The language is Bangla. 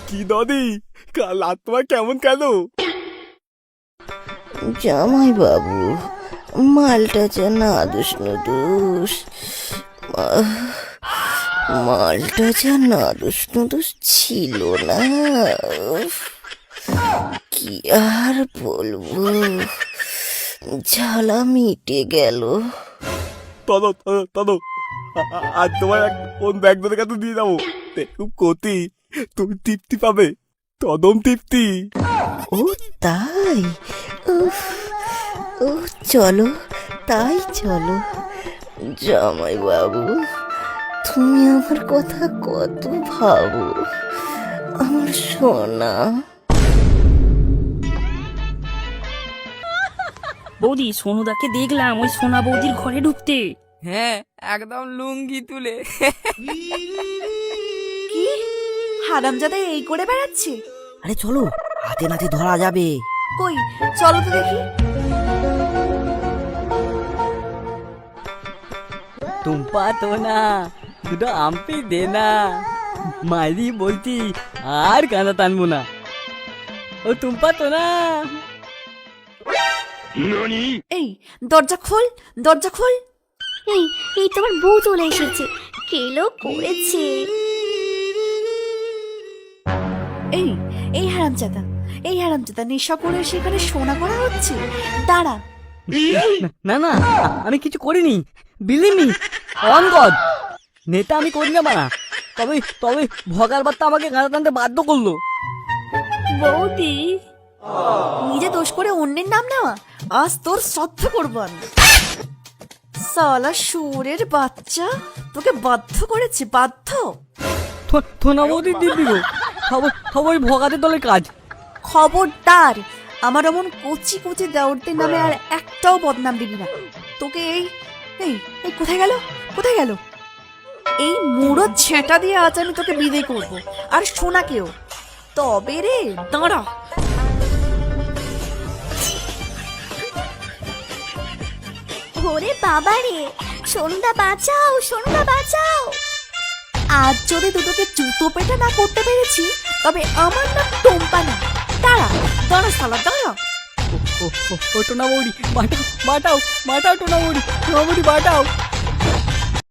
কি দাদি, কাল রাত তোমার কেমন কেন? জামাই বাবু, মালটা যে নাদুস নুদুস, মালটা যে নাদুস নুদুস ছিল না। উফ, কি আর বলবো, ঝালা মিটে গেল। তদ তদ আজ তোমার কোন ব্যাগ ধরে কাছে দিয়ে যাবো, খুব কতি, তুমি তৃপ্তি পাবে, তদম তৃপ্তি। ও তাই? উফ, ও চলো, তাই চলো। জামাই বাবু, তুমি আমার কথা কত ভাবো, আমার সোনা। বৌদি, সোনুদাকে দেখলাম ওই সোনা বৌদির ঘরে ঢুকতে। হ্যাঁ, একদম লুঙ্গি তুলে। কি হারামজাদা এই করে বেড়াচ্ছে? আরে চলো, হাতে নাতে ধরা যাবে। কই, চলো তো দেখি। টুম্পা তো না, দুটো আমপি দে না, মাইরি বলছি আর কাঁদা টানবো না। ও টুম্পা তো না। এই দরজা খোল, দরজা খোল। এই এই তোমার বউ চলে এসেছে, কেলো করেছে। এই এই হারামজাদা, এই হারামজাদা নেশা করে সেখানে সোনা করা হচ্ছে। দাঁড়া। না না, আমি কিছু করিনি, বিলিভ মি অন গড। নেতা আমি করি না বানা, তবে তবে ভগার বার্তা আমাকে কাঁদা টানতে বাধ্য করলো। বৌদি, নিজে দোষ করে অন্যের নাম নেওয়া, আজ তোর শ্রদ্ধা করবো আমি। সালা সুরের বাচ্চা, তোকে বাধ্য করেছে, বাধ্য। থোনা বৌদির দিব্যি গো, খবর খবর ভগাতে দলের কাজ। খবরদার, আমার এমন কচি কচি দেওরদের নামে আর একটাও বদনাম দিবি না। তোকে এই এই এই কোথায় গেল, কোথায় গেল? এই মুড়ো ছেঁটা দিয়ে আজ আমি তোকে বিদায় করবো, আর সোনাকেও। তবে রে, দাঁড়া। ওরে বাবা রে, সোনুদা বাঁচাও, সোনুদা বাঁচাও। আজ যদি দুটোকে জুতো পেটা না করতে পেরেছি, তবে আমার নাম টম্পা না। দাঁড়া, দাঁড়া সালা, দাঁড়া। ও টোনা বৌদি, বাটাও বাটাও বাটাও, টোনা বৌদি, টোনা বৌদি বাটাও।